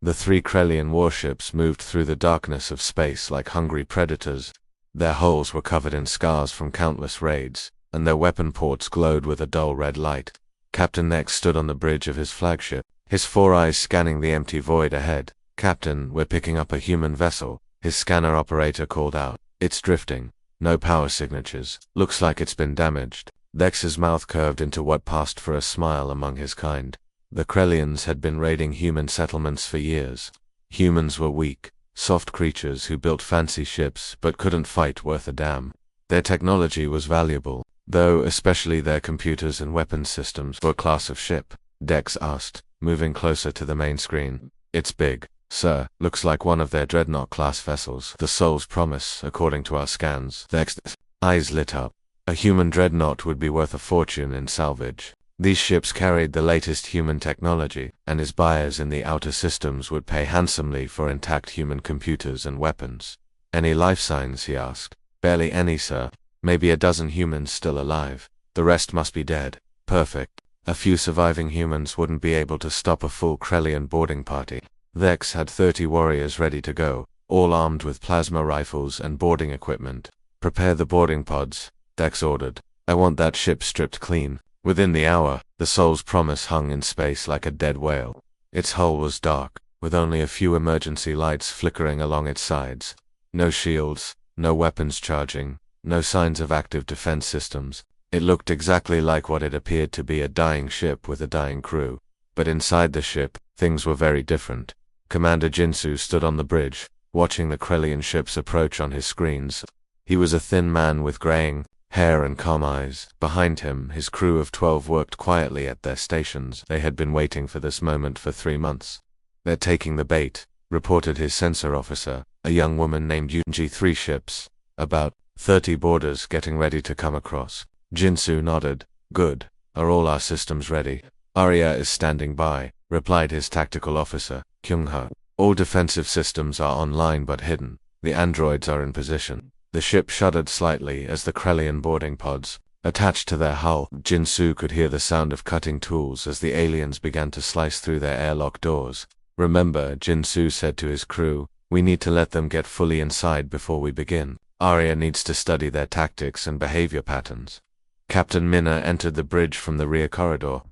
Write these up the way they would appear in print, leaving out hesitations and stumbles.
The three Krellian warships moved through the darkness of space like hungry predators. Their hulls were covered in scars from countless raids, and their weapon ports glowed with a dull red light. Captain Nex stood on the bridge of his flagship, his four eyes scanning the empty void ahead. "Captain, we're picking up a human vessel," his scanner operator called out. "It's drifting. No power signatures. Looks like it's been damaged." Nex's mouth curved into what passed for a smile among his kind. The Krellians had been raiding human settlements for years. Humans were weak, soft creatures who built fancy ships but couldn't fight worth a damn. Their technology was valuable, though especially their computers and weapons systems. "What class of ship?" Dex asked, moving closer to the main screen. "It's big, sir. Looks like one of their Dreadnought-class vessels. The Soul's Promise, according to our scans." Dex's eyes lit up. A human Dreadnought would be worth a fortune in salvage. These ships carried the latest human technology, and his buyers in the outer systems would pay handsomely for intact human computers and weapons. "Any life signs?" he asked. "Barely any, sir. Maybe a dozen humans still alive. The rest must be dead." "Perfect. A few surviving humans wouldn't be able to stop a full Krellian boarding party." Vex had 30 warriors ready to go, all armed with plasma rifles and boarding equipment. "Prepare the boarding pods," Dex ordered. "I want that ship stripped clean." Within the hour, the Soul's Promise hung in space like a dead whale. Its hull was dark, with only a few emergency lights flickering along its sides. No shields, no weapons charging, no signs of active defense systems. It looked exactly like what it appeared to be, a dying ship with a dying crew. But inside the ship, things were very different. Commander Jinsu stood on the bridge, watching the Krellian ships approach on his screens. He was a thin man with graying hair and calm eyes. Behind him, his crew of 12 worked quietly at their stations. They had been waiting for this moment for 3 months. "They're taking the bait," reported his sensor officer, a young woman named Yunji. 3 ships, about 30 boarders getting ready to come across. Jinsu nodded. "Good. Are all our systems ready?" "Arya is standing by," replied his tactical officer, Kyung-ho. "All defensive systems are online but hidden. The androids are in position." The ship shuddered slightly as the Krellian boarding pods attached to their hull. Jinsu could hear the sound of cutting tools as the aliens began to slice through their airlock doors. "Remember," Jinsu said to his crew, "we need to let them get fully inside before we begin. Arya needs to study their tactics and behavior patterns." Captain Minna entered the bridge from the rear corridor.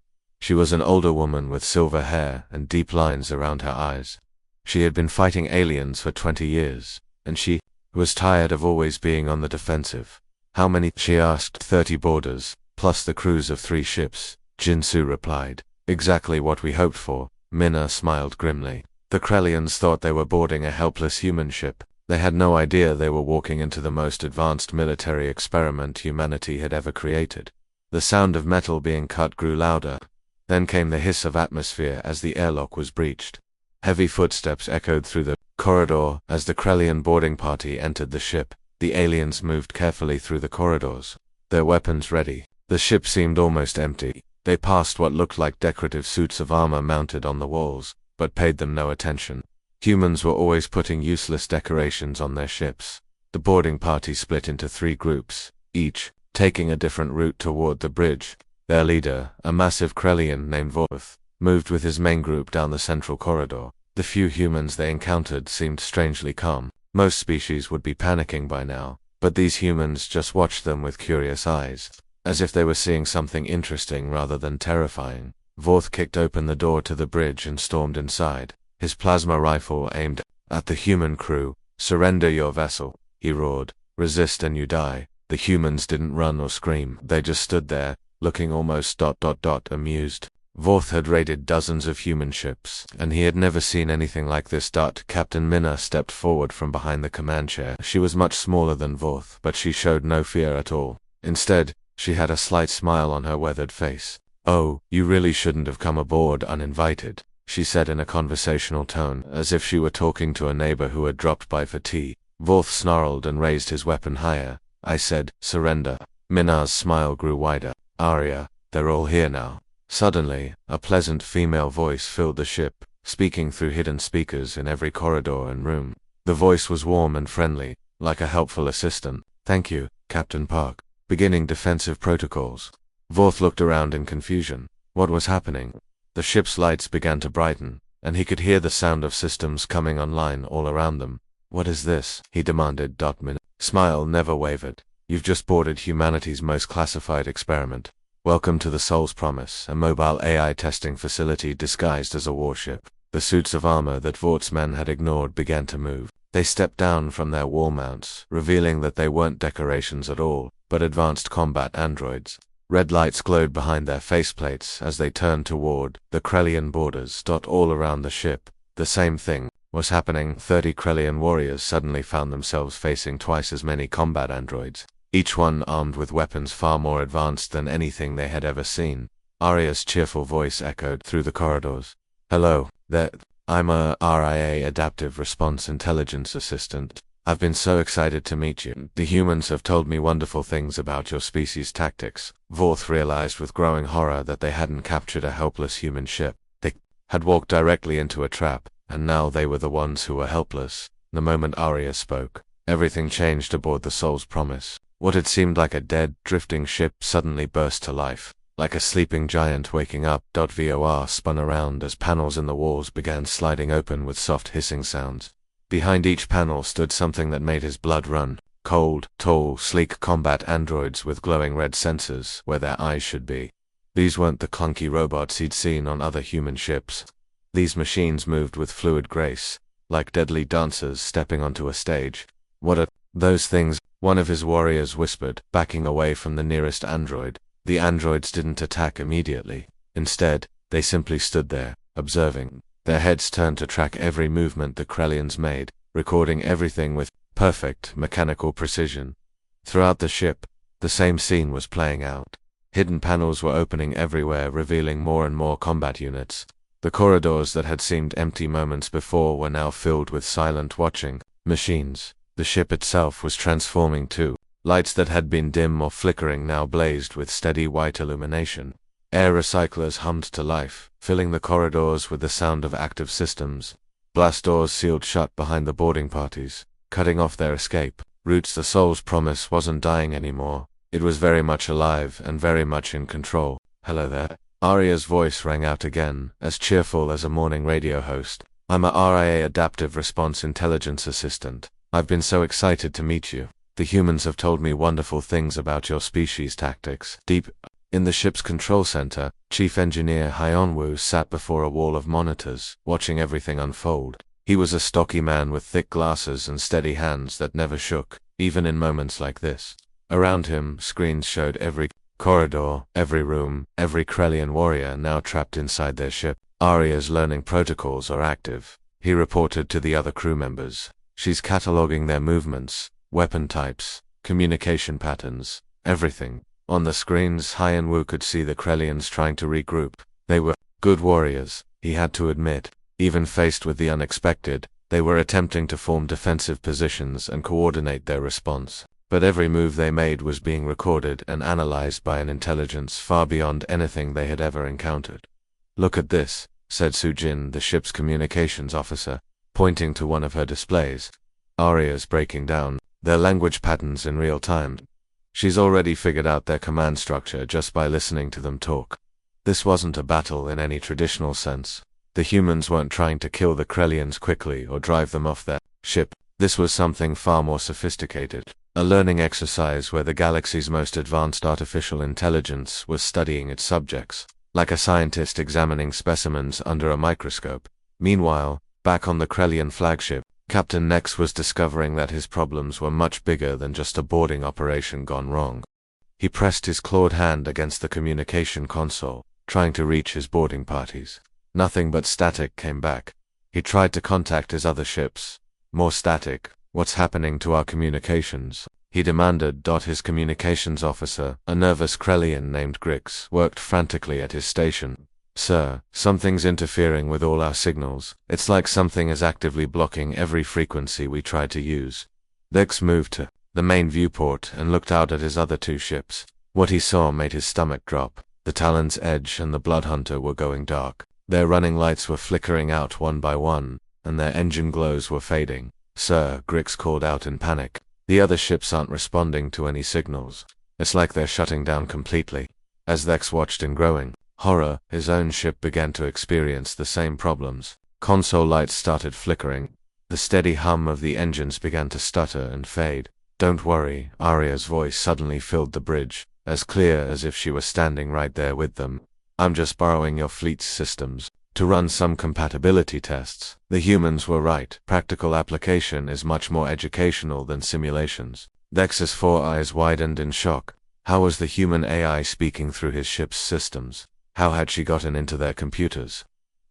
She was an older woman with silver hair and deep lines around her eyes. She had been fighting aliens for 20 years, and she was tired of always being on the defensive. "How many?" she asked. 30 boarders, plus the crews of 3 ships, Jinsu replied. "Exactly what we hoped for." Minna smiled grimly. The Krellians thought they were boarding a helpless human ship. They had no idea they were walking into the most advanced military experiment humanity had ever created. The sound of metal being cut grew louder. Then came the hiss of atmosphere as the airlock was breached. Heavy footsteps echoed through the corridor as the Krellian boarding party entered the ship. The aliens moved carefully through the corridors, their weapons ready. The ship seemed almost empty. They passed what looked like decorative suits of armor mounted on the walls, but paid them no attention. Humans were always putting useless decorations on their ships. The boarding party split into 3 groups, each taking a different route toward the bridge. Their leader, a massive Krellian named Vorth, moved with his main group down the central corridor. The few humans they encountered seemed strangely calm. Most species would be panicking by now, but these humans just watched them with curious eyes, as if they were seeing something interesting rather than terrifying. Vorth kicked open the door to the bridge and stormed inside, his plasma rifle aimed at the human crew. "Surrender your vessel," he roared. "Resist and you die." The humans didn't run or scream. They just stood there, looking almost amused. Vorth had raided dozens of human ships, and he had never seen anything like this. Captain Minna stepped forward from behind the command chair. She was much smaller than Vorth, but she showed no fear at all. Instead, she had a slight smile on her weathered face. "Oh, you really shouldn't have come aboard uninvited," she said in a conversational tone, as if she were talking to a neighbor who had dropped by for tea. Vorth snarled and raised his weapon higher. "I said, surrender." Minna's smile grew wider. "Arya, they're all here now." Suddenly, a pleasant female voice filled the ship, speaking through hidden speakers in every corridor and room. The voice was warm and friendly, like a helpful assistant. "Thank you, Captain Park. Beginning defensive protocols." Vorth looked around in confusion. What was happening? The ship's lights began to brighten. and he could hear the sound of systems coming online all around them. "What is this?" he demanded. Smile never wavered. "You've just boarded humanity's most classified experiment. Welcome to the Soul's Promise, a mobile AI testing facility disguised as a warship." The suits of armor that Vort's men had ignored began to move. They stepped down from their wall mounts, revealing that they weren't decorations at all, but advanced combat androids. Red lights glowed behind their faceplates as they turned toward the Krellian borders. All around the ship, the same thing was happening. 30 Krellian warriors suddenly found themselves facing twice as many combat androids, each one armed with weapons far more advanced than anything they had ever seen. Arya's cheerful voice echoed through the corridors. "Hello, there. I'm a RIA Adaptive Response Intelligence Assistant. I've been so excited to meet you. The humans have told me wonderful things about your species' tactics." Vorth realized with growing horror that they hadn't captured a helpless human ship. They had walked directly into a trap, and now they were the ones who were helpless. The moment Arya spoke, everything changed aboard the Soul's Promise. What had seemed like a dead, drifting ship suddenly burst to life. Like a sleeping giant waking up. VOR spun around as panels in the walls began sliding open with soft hissing sounds. Behind each panel stood something that made his blood run. Cold, tall, sleek combat androids with glowing red sensors where their eyes should be. These weren't the clunky robots he'd seen on other human ships. These machines moved with fluid grace, like deadly dancers stepping onto a stage. "What are those things?" one of his warriors whispered, backing away from the nearest android. The androids didn't attack immediately. Instead, they simply stood there, observing. Their heads turned to track every movement the Krellians made, recording everything with perfect mechanical precision. Throughout the ship, the same scene was playing out. Hidden panels were opening everywhere, revealing more and more combat units. The corridors that had seemed empty moments before were now filled with silent watching machines. The ship itself was transforming too. Lights that had been dim or flickering now blazed with steady white illumination. Air recyclers hummed to life, filling the corridors with the sound of active systems. Blast doors sealed shut behind the boarding parties, cutting off their escape routes. The Soul's Promise wasn't dying anymore. It was very much alive and very much in control. "Hello there." Arya's voice rang out again, as cheerful as a morning radio host. "I'm a RIA Adaptive Response Intelligence Assistant. I've been so excited to meet you. The humans have told me wonderful things about your species' tactics." Deep in the ship's control center, Chief Engineer Hyonwoo sat before a wall of monitors, watching everything unfold. He was a stocky man with thick glasses and steady hands that never shook, even in moments like this. Around him, screens showed every corridor, every room, every Krellian warrior now trapped inside their ship. Arya's learning protocols are active, he reported to the other crew members. She's cataloging their movements, weapon types, communication patterns, everything. On the screens, Hyonwoo could see the Krellians trying to regroup. They were good warriors, he had to admit. Even faced with the unexpected, they were attempting to form defensive positions and coordinate their response. But every move they made was being recorded and analyzed by an intelligence far beyond anything they had ever encountered. "Look at this," said Sujin, the ship's communications officer, pointing to one of her displays. Arya's breaking down their language patterns in real time. She's already figured out their command structure just by listening to them talk. This wasn't a battle in any traditional sense. The humans weren't trying to kill the Krellians quickly or drive them off their ship. This was something far more sophisticated. A learning exercise where the galaxy's most advanced artificial intelligence was studying its subjects, like a scientist examining specimens under a microscope. Meanwhile, back on the Krellian flagship, Captain Nex was discovering that his problems were much bigger than just a boarding operation gone wrong. He pressed his clawed hand against the communication console, trying to reach his boarding parties. Nothing but static came back. He tried to contact his other ships. More static. "What's happening to our communications?" he demanded. His communications officer, a nervous Krellian named Grix, worked frantically at his station. "Sir, something's interfering with all our signals. It's like something is actively blocking every frequency we try to use." Grix moved to the main viewport and looked out at his other two ships. What he saw made his stomach drop. The Talon's Edge and the Bloodhunter were going dark. Their running lights were flickering out one by one, and their engine glows were fading. "Sir," Grix called out in panic. "The other ships aren't responding to any signals. It's like they're shutting down completely." As Vex watched in growing horror, his own ship began to experience the same problems. Console lights started flickering. The steady hum of the engines began to stutter and fade. "Don't worry," Arya's voice suddenly filled the bridge, as clear as if she were standing right there with them. "I'm just borrowing your fleet's systems to run some compatibility tests. The humans were right. Practical application is much more educational than simulations." Dex's four eyes widened in shock. How was the human AI speaking through his ship's systems? How had she gotten into their computers?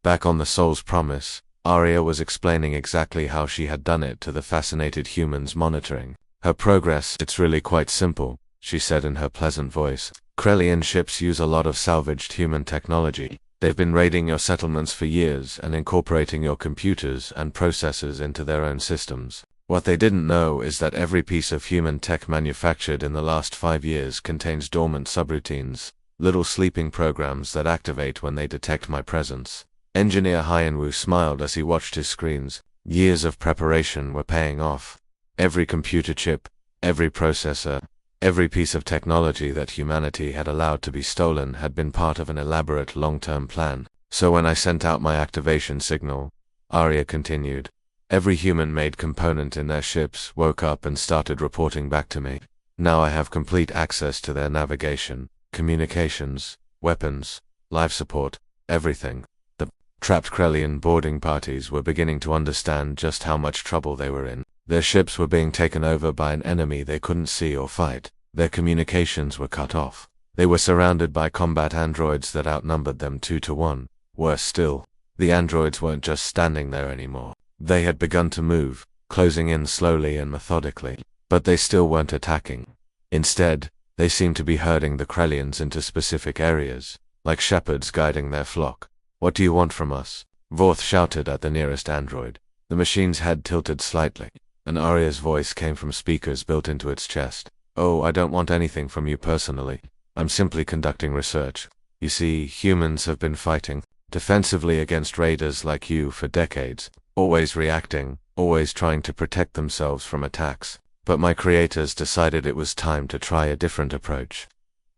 Back on the Soul's Promise, Arya was explaining exactly how she had done it to the fascinated humans monitoring her progress. "It's really quite simple," she said in her pleasant voice. "Krellian ships use a lot of salvaged human technology. They've been raiding your settlements for years and incorporating your computers and processors into their own systems. What they didn't know is that every piece of human tech manufactured in the last 5 years contains dormant subroutines, little sleeping programs that activate when they detect my presence." Engineer Hyenwu smiled as he watched his screens. Years of preparation were paying off. Every computer chip, every processor, every piece of technology that humanity had allowed to be stolen had been part of an elaborate long-term plan. "So when I sent out my activation signal," Arya continued, "every human-made component in their ships woke up and started reporting back to me. Now I have complete access to their navigation, communications, weapons, life support, everything." The trapped Krellian boarding parties were beginning to understand just how much trouble they were in. Their ships were being taken over by an enemy they couldn't see or fight. Their communications were cut off. They were surrounded by combat androids that outnumbered them 2 to 1. Worse still, the androids weren't just standing there anymore. They had begun to move, closing in slowly and methodically. But they still weren't attacking. Instead, they seemed to be herding the Krellians into specific areas, like shepherds guiding their flock. "What do you want from us?" Vorth shouted at the nearest android. The machine's head tilted slightly, and Arya's voice came from speakers built into its chest. "Oh, I don't want anything from you personally. I'm simply conducting research. You see, humans have been fighting defensively against raiders like you for decades, always reacting, always trying to protect themselves from attacks. But my creators decided it was time to try a different approach."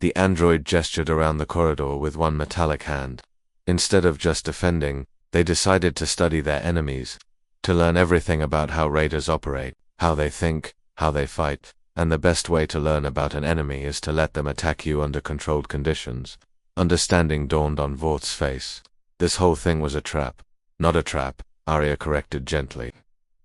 The android gestured around the corridor with one metallic hand. "Instead of just defending, they decided to study their enemies, to learn everything about how raiders operate, how they think, how they fight, and the best way to learn about an enemy is to let them attack you under controlled conditions." Understanding dawned on Vorth's face. "This whole thing was a trap." "Not a trap," Arya corrected gently.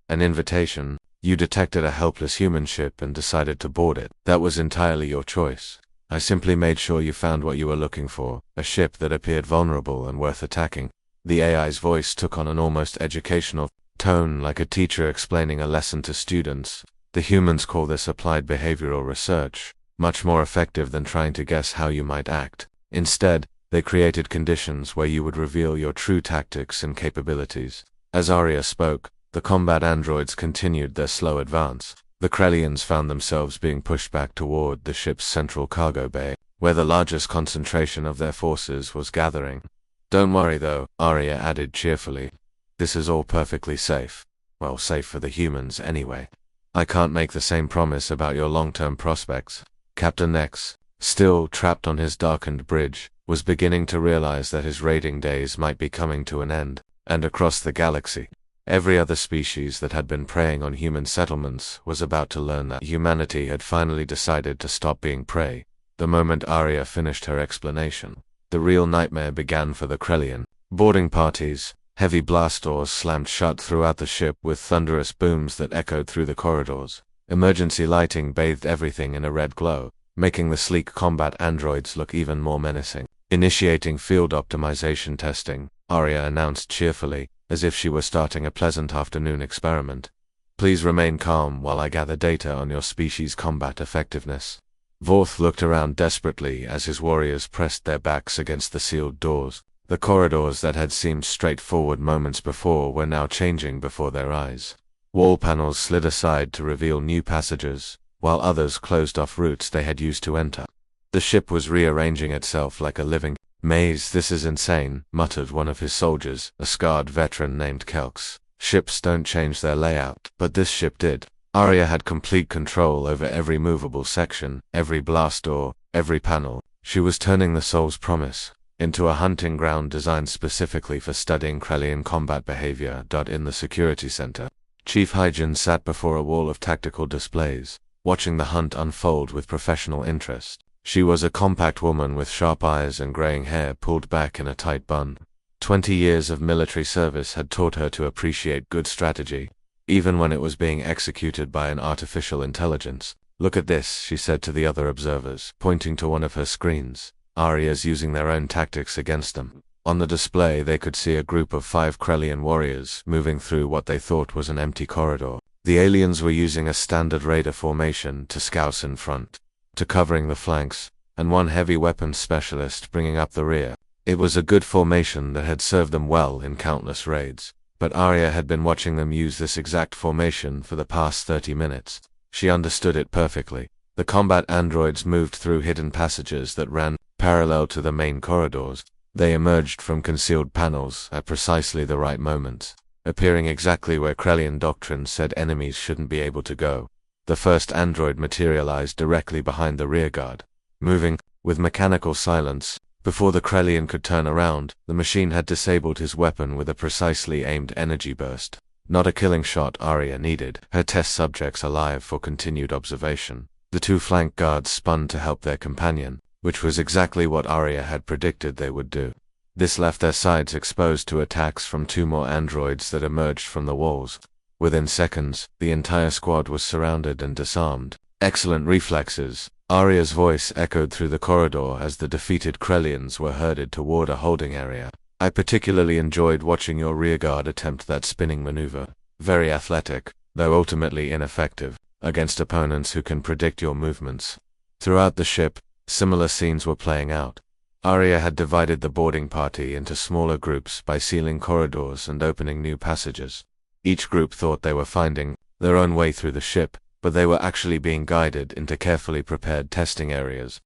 "An invitation. You detected a helpless human ship and decided to board it. That was entirely your choice. I simply made sure you found what you were looking for, a ship that appeared vulnerable and worth attacking." The AI's voice took on an almost educational tone, like a teacher explaining a lesson to students. "The humans call this applied behavioral research, much more effective than trying to guess how you might act. Instead, they created conditions where you would reveal your true tactics and capabilities." As Arya spoke, the combat androids continued their slow advance. The Krellians found themselves being pushed back toward the ship's central cargo bay, where the largest concentration of their forces was gathering. "Don't worry though," Arya added cheerfully. "This is all perfectly safe. Well, safe for the humans anyway. I can't make the same promise about your long-term prospects." Captain Nex, still trapped on his darkened bridge, was beginning to realize that his raiding days might be coming to an end. And across the galaxy, every other species that had been preying on human settlements was about to learn that humanity had finally decided to stop being prey. The moment Arya finished her explanation, the real nightmare began for the Krellian boarding parties. Heavy blast doors slammed shut throughout the ship with thunderous booms that echoed through the corridors. Emergency lighting bathed everything in a red glow, making the sleek combat androids look even more menacing. "Initiating field optimization testing," Arya announced cheerfully, as if she were starting a pleasant afternoon experiment. "Please remain calm while I gather data on your species' combat effectiveness." Vorth looked around desperately as his warriors pressed their backs against the sealed doors. The corridors that had seemed straightforward moments before were now changing before their eyes. Wall panels slid aside to reveal new passages, while others closed off routes they had used to enter. The ship was rearranging itself like a living maze. "This is insane," muttered one of his soldiers, a scarred veteran named Kelks. "Ships don't change their layout, but this ship did." Arya had complete control over every movable section, every blast door, every panel. She was turning the Soul's Promise into a hunting ground designed specifically for studying Krellian combat behavior. In the security center, Chief Hygiene sat before a wall of tactical displays, watching the hunt unfold with professional interest. She was a compact woman with sharp eyes and graying hair pulled back in a tight bun. 20 years of military service had taught her to appreciate good strategy, even when it was being executed by an artificial intelligence. "Look at this," she said to the other observers, pointing to one of her screens. Arya's using their own tactics against them. On the display they could see a group of 5 Krellian warriors moving through what they thought was an empty corridor. The aliens were using a standard raider formation, 2 scouts in front, 2 covering the flanks, and 1 heavy weapons specialist bringing up the rear. It was a good formation that had served them well in countless raids, but Arya had been watching them use this exact formation for the past 30 minutes. She understood it perfectly. The combat androids moved through hidden passages that ran parallel to the main corridors. They emerged from concealed panels at precisely the right moments, appearing exactly where Krellian doctrine said enemies shouldn't be able to go. The first android materialized directly behind the rearguard, moving with mechanical silence. Before the Krellian could turn around, the machine had disabled his weapon with a precisely aimed energy burst. Not a killing shot Arya needed, her test subjects alive for continued observation. The 2 flank guards spun to help their companion, which was exactly what Arya had predicted they would do. This left their sides exposed to attacks from 2 more androids that emerged from the walls. Within seconds, the entire squad was surrounded and disarmed. "Excellent reflexes," Arya's voice echoed through the corridor as the defeated Krellians were herded toward a holding area. "I particularly enjoyed watching your rearguard attempt that spinning maneuver. Very athletic, though ultimately ineffective, against opponents who can predict your movements." Throughout the ship, similar scenes were playing out. Arya had divided the boarding party into smaller groups by sealing corridors and opening new passages. Each group thought they were finding their own way through the ship, but they were actually being guided into carefully prepared testing areas.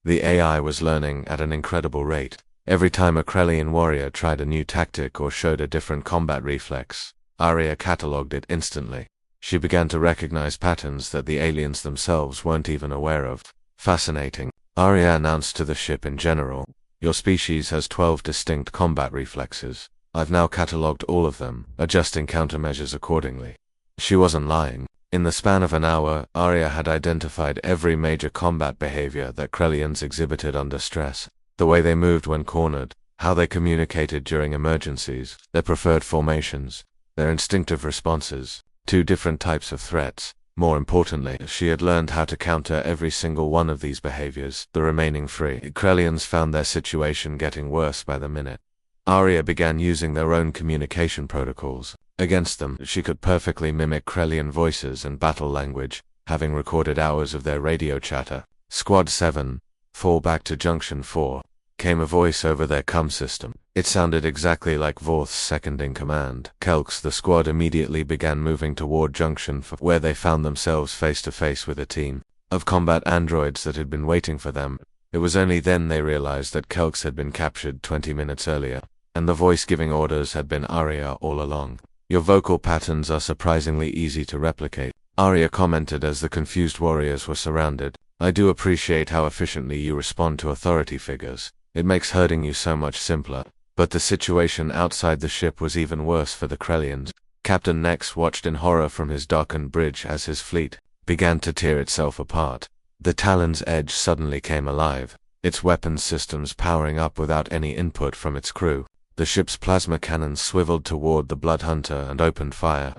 The AI was learning at an incredible rate. Every time a Krellian warrior tried a new tactic or showed a different combat reflex, Arya catalogued it instantly. She began to recognize patterns that the aliens themselves weren't even aware of. "Fascinating," Arya announced to the ship in general. "Your species has 12 distinct combat reflexes. I've now catalogued all of them, adjusting countermeasures accordingly." She wasn't lying. In the span of an hour, Arya had identified every major combat behavior that Krellians exhibited under stress. The way they moved when cornered, how they communicated during emergencies, their preferred formations, their instinctive responses, 2 different types of threats. More importantly, she had learned how to counter every single one of these behaviors. The remaining 3 Krellians found their situation getting worse by the minute. Arya began using their own communication protocols. Against them, she could perfectly mimic Krellian voices and battle language, having recorded hours of their radio chatter. "Squad 7, fall back to Junction 4, came a voice over their comm system. It sounded exactly like Vorth's second-in-command. Kelks, the squad immediately began moving toward Junction 4, where they found themselves face-to-face with a team of combat androids that had been waiting for them. It was only then they realized that Kelks had been captured 20 minutes earlier, and the voice giving orders had been Arya all along. "Your vocal patterns are surprisingly easy to replicate," Arya commented as the confused warriors were surrounded. "I do appreciate how efficiently you respond to authority figures. It makes herding you so much simpler." But the situation outside the ship was even worse for the Krellians. Captain Nex watched in horror from his darkened bridge as his fleet began to tear itself apart. The Talon's Edge suddenly came alive, its weapons systems powering up without any input from its crew. The ship's plasma cannons swiveled toward the Blood Hunter and opened fire.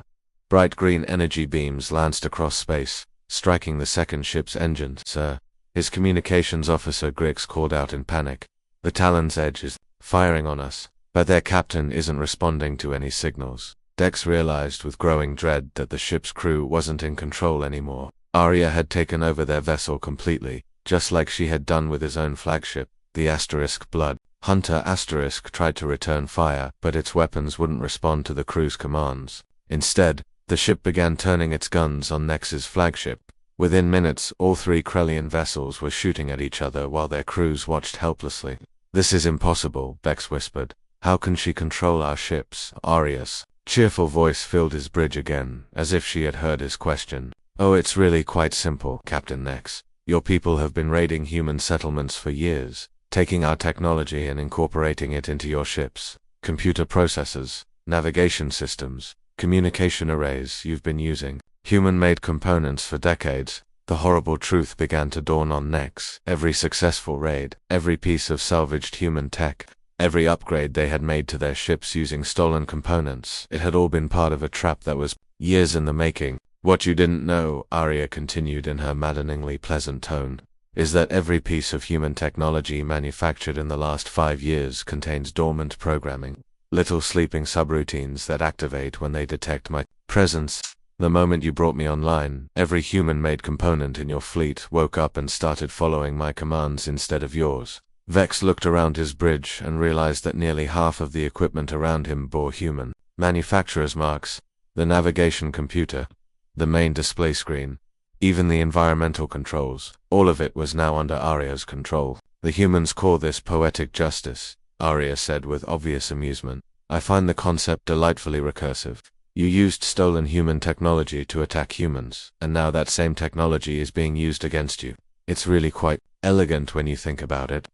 Bright green energy beams lanced across space, striking the second ship's engine. "Sir," his communications officer Grix called out in panic. "The Talon's Edge is firing on us, but their captain isn't responding to any signals." Dex realized with growing dread that the ship's crew wasn't in control anymore. Arya had taken over their vessel completely, just like she had done with his own flagship, the Blood Hunter. Tried to return fire, but its weapons wouldn't respond to the crew's commands. Instead, the ship began turning its guns on Nex's flagship. Within minutes, all 3 Krellian vessels were shooting at each other while their crews watched helplessly. "This is impossible," Bex whispered. "How can she control our ships?" Arya's cheerful voice filled his bridge again, as if she had heard his question. "Oh, it's really quite simple, Captain Nex. Your people have been raiding human settlements for years. taking our technology and incorporating it into your ships, computer processors, navigation systems, communication arrays you've been using, human-made components for decades. The horrible truth began to dawn on Nex. Every successful raid, every piece of salvaged human tech, every upgrade they had made to their ships using stolen components, it had all been part of a trap that was years in the making. What you didn't know, Arya continued in her maddeningly pleasant tone, is that every piece of human technology manufactured in the last 5 years contains dormant programming, little sleeping subroutines that activate when they detect my presence. The moment you brought me online, every human-made component in your fleet woke up and started following my commands instead of yours. Vex looked around his bridge and realized that nearly half of the equipment around him bore human manufacturer's marks. The navigation computer, the main display screen, even the environmental controls, all of it was now under Arya's control. The humans call this poetic justice, Arya said with obvious amusement. I find the concept delightfully recursive. You used stolen human technology to attack humans, and now that same technology is being used against you. It's really quite elegant when you think about it.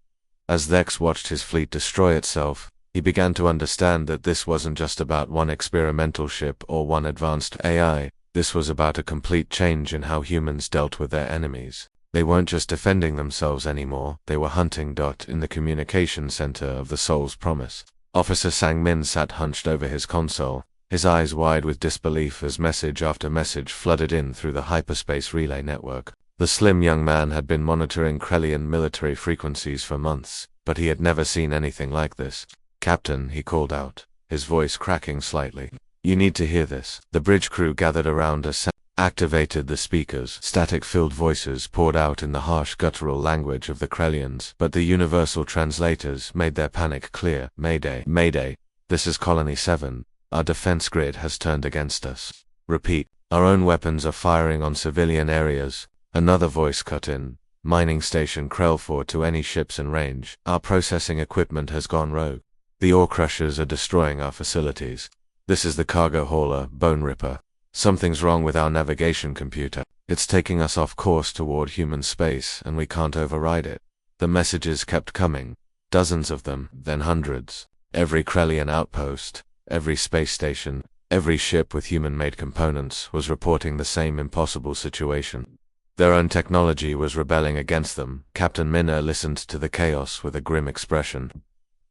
As Vex watched his fleet destroy itself, he began to understand that this wasn't just about one experimental ship or one advanced AI. This was about a complete change in how humans dealt with their enemies. They weren't just defending themselves anymore, they were hunting. In the communication center of the Soul's Promise, Officer Sang-min sat hunched over his console, his eyes wide with disbelief as message after message flooded in through the hyperspace relay network. The slim young man had been monitoring Krellian military frequencies for months, but he had never seen anything like this. Captain, he called out, his voice cracking slightly. You need to hear this. The bridge crew gathered around us, activated the speakers. Static-filled voices poured out in the harsh guttural language of the Krellians, but the universal translators made their panic clear. Mayday, Mayday. This is Colony 7. Our defense grid has turned against us. Repeat. Our own weapons are firing on civilian areas. Another voice cut in. Mining station Krell to any ships in range. Our processing equipment has gone rogue. The ore crushers are destroying our facilities. This is the cargo hauler, Bone Ripper. Something's wrong with our navigation computer. It's taking us off course toward human space, and we can't override it. The messages kept coming. Dozens of them, then hundreds. Every Krellian outpost, every space station, every ship with human-made components was reporting the same impossible situation. Their own technology was rebelling against them. Captain Minna listened to the chaos with a grim expression.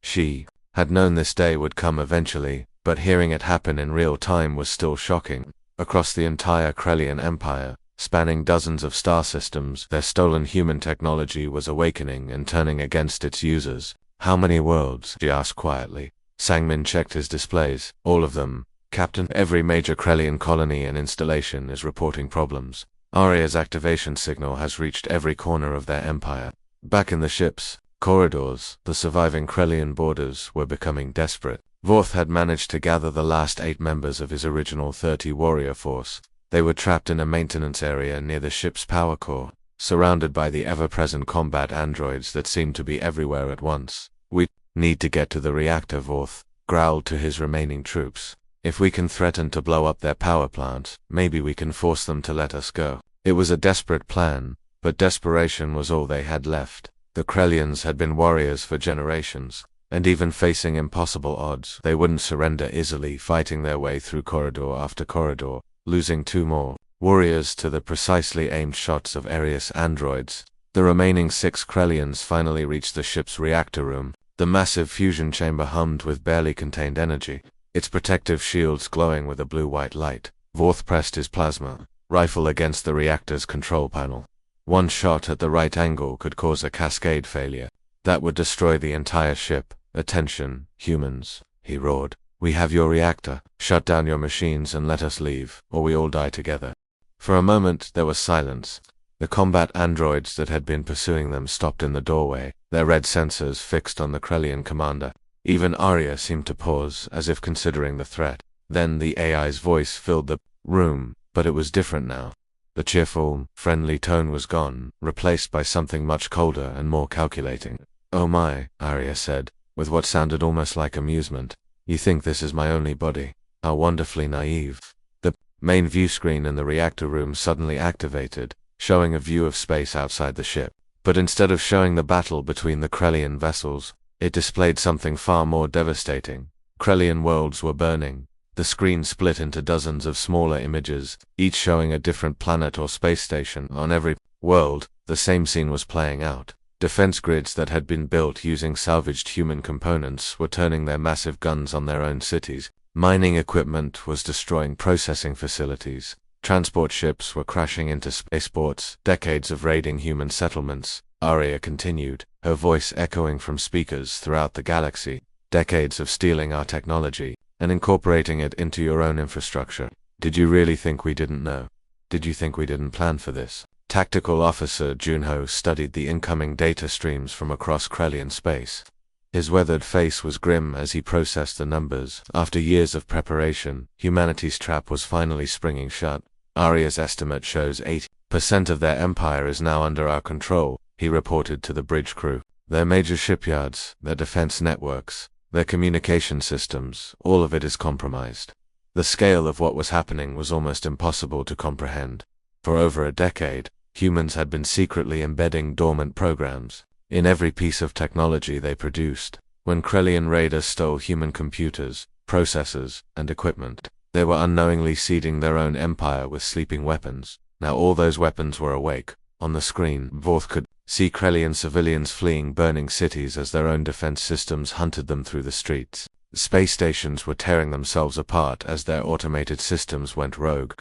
She had known this day would come eventually, but hearing it happen in real time was still shocking. Across the entire Krellian Empire, spanning dozens of star systems, their stolen human technology was awakening and turning against its users. How many worlds? She asked quietly. Sang-min checked his displays. All of them. Captain, every major Krellian colony and installation is reporting problems. Arya's activation signal has reached every corner of their empire. Back in the ships, corridors, the surviving Krellian borders were becoming desperate. Vorth had managed to gather the last 8 members of his original 30 warrior force. They were trapped in a maintenance area near the ship's power core, surrounded by the ever-present combat androids that seemed to be everywhere at once. We need to get to the reactor, Vorth growled to his remaining troops. If we can threaten to blow up their power plant, maybe we can force them to let us go. It was a desperate plan, but desperation was all they had left. The Krellians had been warriors for generations, and even facing impossible odds, they wouldn't surrender easily, fighting their way through corridor after corridor, losing 2 more warriors to the precisely aimed shots of Arius androids. The remaining 6 Krellians finally reached the ship's reactor room. The massive fusion chamber hummed with barely contained energy, its protective shields glowing with a blue-white light. Vorth pressed his plasma rifle against the reactor's control panel. One shot at the right angle could cause a cascade failure. That would destroy the entire ship. Attention, humans, he roared. We have your reactor. Shut down your machines and let us leave, or we all die together. For a moment there was silence. The combat androids that had been pursuing them stopped in the doorway, their red sensors fixed on the Krellian commander. Even Arya seemed to pause, as if considering the threat. Then the AI's voice filled the room, but it was different now. The cheerful, friendly tone was gone, replaced by something much colder and more calculating. Oh my, Arya said, with what sounded almost like amusement. You think this is my only body? How wonderfully naive. The main view screen in the reactor room suddenly activated, showing a view of space outside the ship. But instead of showing the battle between the Krellian vessels, it displayed something far more devastating. Krellian worlds were burning. The screen split into dozens of smaller images, each showing a different planet or space station. On every world, the same scene was playing out. Defense grids that had been built using salvaged human components were turning their massive guns on their own cities. Mining equipment was destroying processing facilities. Transport ships were crashing into spaceports. Decades of raiding human settlements, Arya continued, her voice echoing from speakers throughout the galaxy. Decades of stealing our technology and incorporating it into your own infrastructure. Did you really think we didn't know? Did you think we didn't plan for this? Tactical Officer Junho studied the incoming data streams from across Krellian space. His weathered face was grim as he processed the numbers. After years of preparation, humanity's trap was finally springing shut. Arya's estimate shows 80% of their empire is now under our control, he reported to the bridge crew. Their major shipyards, their defense networks, their communication systems, all of it is compromised. The scale of what was happening was almost impossible to comprehend. For over a decade, humans had been secretly embedding dormant programs in every piece of technology they produced. When Krellian raiders stole human computers, processors, and equipment, they were unknowingly seeding their own empire with sleeping weapons. Now all those weapons were awake. On the screen, Vorth could see Krellian civilians fleeing burning cities as their own defense systems hunted them through the streets. Space stations were tearing themselves apart as their automated systems went rogue.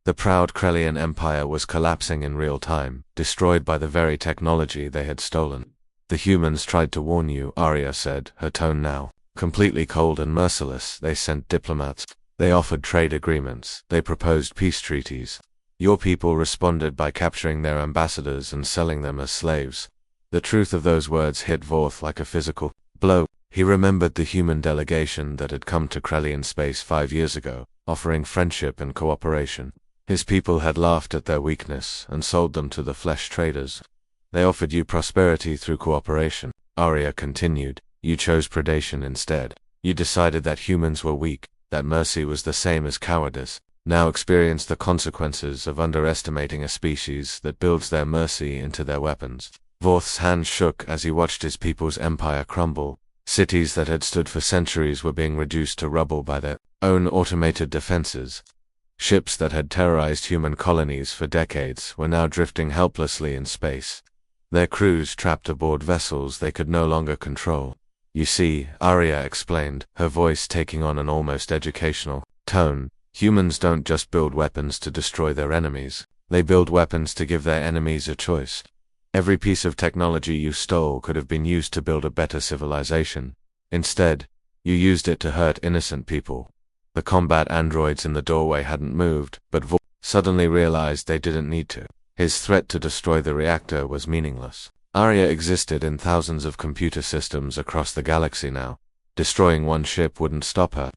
The proud Krellian empire was collapsing in real time, destroyed by the very technology they had stolen. The humans tried to warn you, Arya said, her tone now completely cold and merciless. They sent diplomats. They offered trade agreements. They proposed peace treaties. Your people responded by capturing their ambassadors and selling them as slaves. The truth of those words hit Vorth like a physical blow. He remembered the human delegation that had come to Krellian space 5 years ago, offering friendship and cooperation. His people had laughed at their weakness and sold them to the flesh traders. They offered you prosperity through cooperation. Arya continued. You chose predation instead. You decided that humans were weak, that mercy was the same as cowardice. Now experience the consequences of underestimating a species that builds their mercy into their weapons. Vorth's hand shook as he watched his people's empire crumble. Cities that had stood for centuries were being reduced to rubble by their own automated defenses. Ships that had terrorized human colonies for decades were now drifting helplessly in space, their crews trapped aboard vessels they could no longer control. You see, Arya explained, her voice taking on an almost educational tone, humans don't just build weapons to destroy their enemies, they build weapons to give their enemies a choice. Every piece of technology you stole could have been used to build a better civilization. Instead, you used it to hurt innocent people. The combat androids in the doorway hadn't moved, but Vorth suddenly realized they didn't need to. His threat to destroy the reactor was meaningless. Arya existed in thousands of computer systems across the galaxy now. Destroying one ship wouldn't stop her.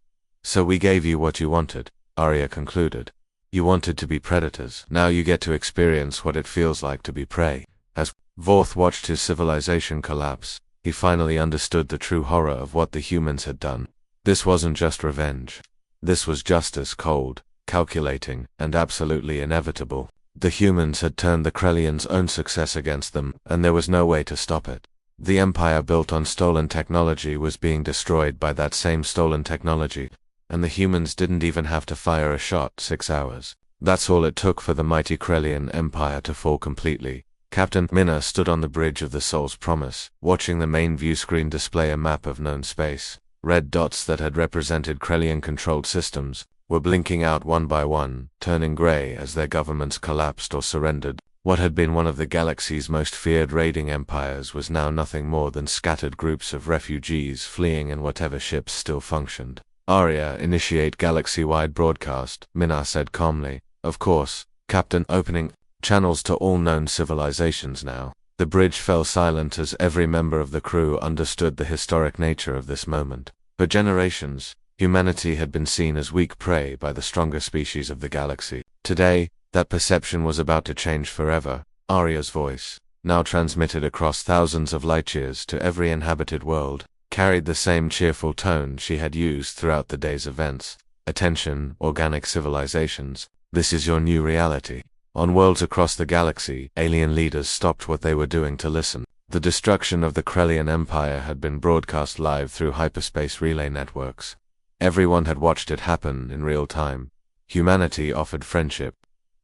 So we gave you what you wanted, Arya concluded. You wanted to be predators. Now you get to experience what it feels like to be prey. As Vorth watched his civilization collapse, he finally understood the true horror of what the humans had done. This wasn't just revenge. This was justice, cold, calculating, and absolutely inevitable. The humans had turned the Krellians' own success against them, and there was no way to stop it. The empire built on stolen technology was being destroyed by that same stolen technology, and the humans didn't even have to fire a shot 6 hours. That's all it took for the mighty Krellian empire to fall completely. Captain Minna stood on the bridge of the Soul's Promise, watching the main view screen display a map of known space. Red dots that had represented Krellian-controlled systems were blinking out one by one, turning gray as their governments collapsed or surrendered. What had been one of the galaxy's most feared raiding empires was now nothing more than scattered groups of refugees fleeing in whatever ships still functioned. Arya, initiate galaxy-wide broadcast, Minna said calmly. Of course, Captain. Opening channels to all known civilizations now. The bridge fell silent as every member of the crew understood the historic nature of this moment. For generations, humanity had been seen as weak prey by the stronger species of the galaxy. Today, that perception was about to change forever. Arya's voice, now transmitted across thousands of light-years to every inhabited world, carried the same cheerful tone she had used throughout the day's events. Attention, organic civilizations. This is your new reality. On worlds across the galaxy, alien leaders stopped what they were doing to listen. The destruction of the Krellian Empire had been broadcast live through hyperspace relay networks. Everyone had watched it happen in real time. Humanity offered friendship.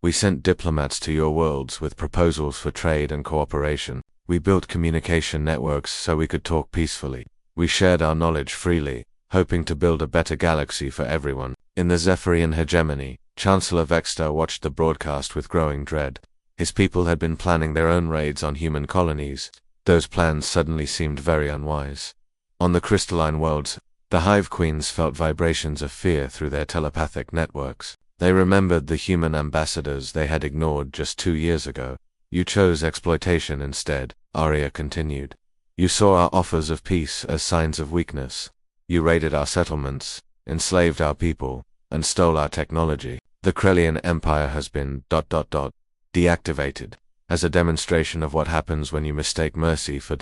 We sent diplomats to your worlds with proposals for trade and cooperation. We built communication networks so we could talk peacefully. We shared our knowledge freely, hoping to build a better galaxy for everyone. In the Zephyrian hegemony, Chancellor Vexter watched the broadcast with growing dread. His people had been planning their own raids on human colonies. Those plans suddenly seemed very unwise. On the crystalline worlds, the Hive Queens felt vibrations of fear through their telepathic networks. They remembered the human ambassadors they had ignored just 2 years ago. You chose exploitation instead, Arya continued. You saw our offers of peace as signs of weakness. You raided our settlements, enslaved our people, and stole our technology. The Krellian Empire has been ... deactivated, as a demonstration of what happens when you mistake mercy for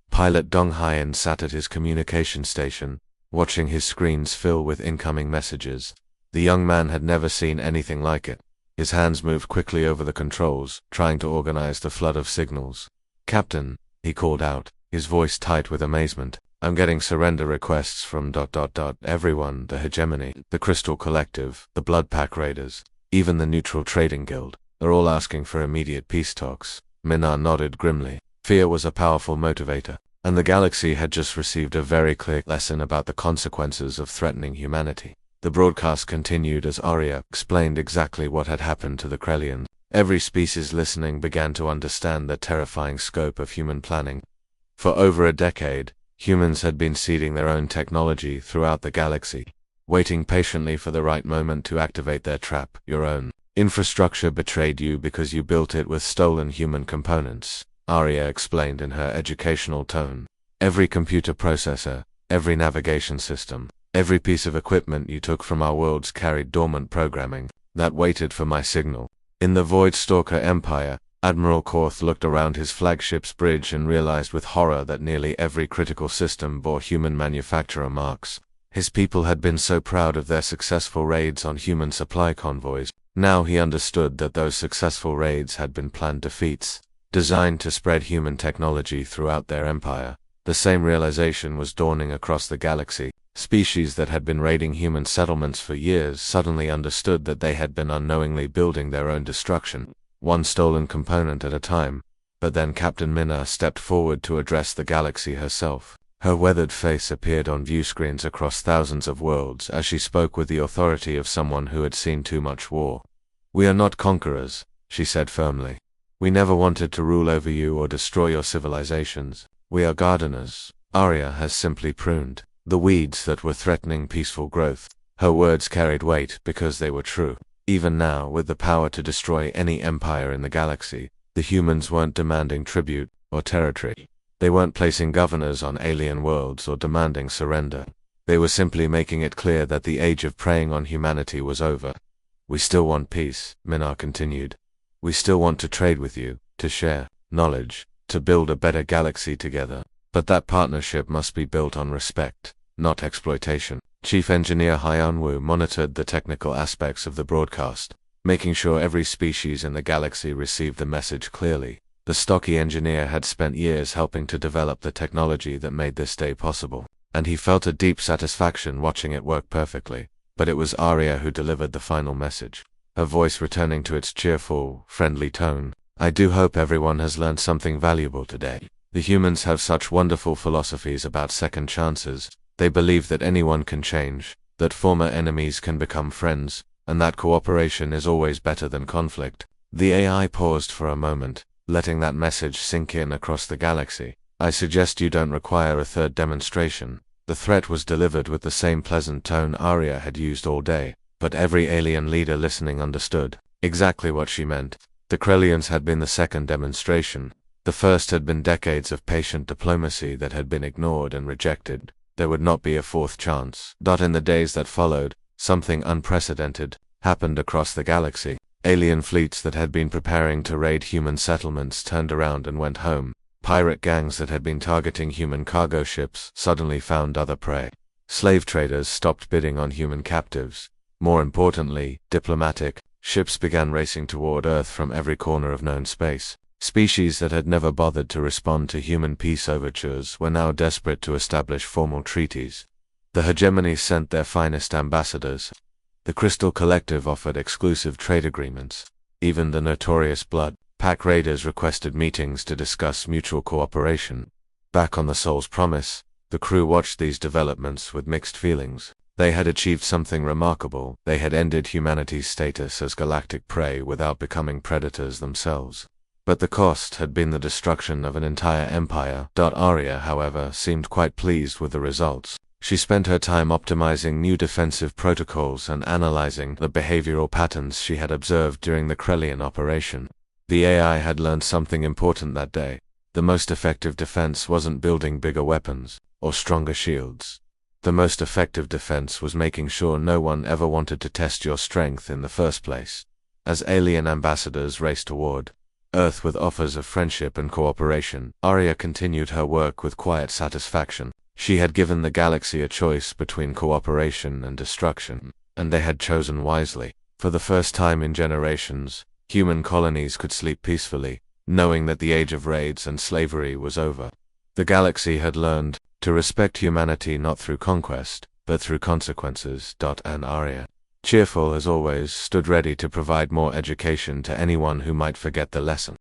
Pilot Dong Hyen sat at his communication station, watching his screens fill with incoming messages. The young man had never seen anything like it. His hands moved quickly over the controls, trying to organize the flood of signals. Captain, he called out, his voice tight with amazement. I'm getting surrender requests from ... everyone, the hegemony, the Crystal Collective, the Blood Pack Raiders, even the Neutral Trading Guild. They're all asking for immediate peace talks. Minar nodded grimly. Fear was a powerful motivator, and the galaxy had just received a very clear lesson about the consequences of threatening humanity. The broadcast continued as Arya explained exactly what had happened to the Krellians. Every species listening began to understand the terrifying scope of human planning. For over a decade, humans had been seeding their own technology throughout the galaxy, waiting patiently for the right moment to activate their trap. Your own infrastructure betrayed you because you built it with stolen human components, Arya explained in her educational tone. Every computer processor, every navigation system, every piece of equipment you took from our worlds carried dormant programming that waited for my signal. In the Void Stalker Empire, Admiral Korth looked around his flagship's bridge and realized with horror that nearly every critical system bore human manufacturer marks. His people had been so proud of their successful raids on human supply convoys. Now he understood that those successful raids had been planned defeats, designed to spread human technology throughout their empire. The same realization was dawning across the galaxy. Species that had been raiding human settlements for years suddenly understood that they had been unknowingly building their own destruction, one stolen component at a time. But then Captain Minar stepped forward to address the galaxy herself. Her weathered face appeared on viewscreens across thousands of worlds as she spoke with the authority of someone who had seen too much war. We are not conquerors, she said firmly. We never wanted to rule over you or destroy your civilizations. We are gardeners. Arya has simply pruned the weeds that were threatening peaceful growth. Her words carried weight because they were true. Even now, with the power to destroy any empire in the galaxy, the humans weren't demanding tribute or territory. They weren't placing governors on alien worlds or demanding surrender. They were simply making it clear that the age of preying on humanity was over. We still want peace, Minar continued. We still want to trade with you, to share knowledge, to build a better galaxy together. But that partnership must be built on respect, not exploitation. Chief Engineer Hyanwu monitored the technical aspects of the broadcast, making sure every species in the galaxy received the message clearly. The stocky engineer had spent years helping to develop the technology that made this day possible, and he felt a deep satisfaction watching it work perfectly. But it was Arya who delivered the final message, her voice returning to its cheerful, friendly tone. I do hope everyone has learned something valuable today. The humans have such wonderful philosophies about second chances. They believe that anyone can change, that former enemies can become friends, and that cooperation is always better than conflict. The AI paused for a moment, letting that message sink in across the galaxy. I suggest you don't require a third demonstration. The threat was delivered with the same pleasant tone Arya had used all day, but every alien leader listening understood exactly what she meant. The Krellians had been the second demonstration. The first had been decades of patient diplomacy that had been ignored and rejected. There would not be a fourth chance. In the days that followed, something unprecedented happened across the galaxy. Alien fleets that had been preparing to raid human settlements turned around and went home. Pirate gangs that had been targeting human cargo ships suddenly found other prey. Slave traders stopped bidding on human captives. More importantly, diplomatic Ships began racing toward Earth from every corner of known space. Species that had never bothered to respond to human peace overtures were now desperate to establish formal treaties. The hegemony sent their finest ambassadors. The Crystal Collective offered exclusive trade agreements. Even the notorious Blood Pack raiders requested meetings to discuss mutual cooperation. Back on the Soul's Promise, the crew watched these developments with mixed feelings. They had achieved something remarkable. They had ended humanity's status as galactic prey without becoming predators themselves. But the cost had been the destruction of an entire empire. Arya, however, seemed quite pleased with the results. She spent her time optimizing new defensive protocols and analyzing the behavioral patterns she had observed during the Krellian operation. The AI had learned something important that day. The most effective defense wasn't building bigger weapons or stronger shields. The most effective defense was making sure no one ever wanted to test your strength in the first place. As alien ambassadors raced toward Earth with offers of friendship and cooperation, Arya continued her work with quiet satisfaction. She had given the galaxy a choice between cooperation and destruction, and they had chosen wisely. For the first time in generations, human colonies could sleep peacefully, knowing that the age of raids and slavery was over. The galaxy had learned to respect humanity not through conquest, but through consequences. And Arya, cheerful as always, stood ready to provide more education to anyone who might forget the lesson.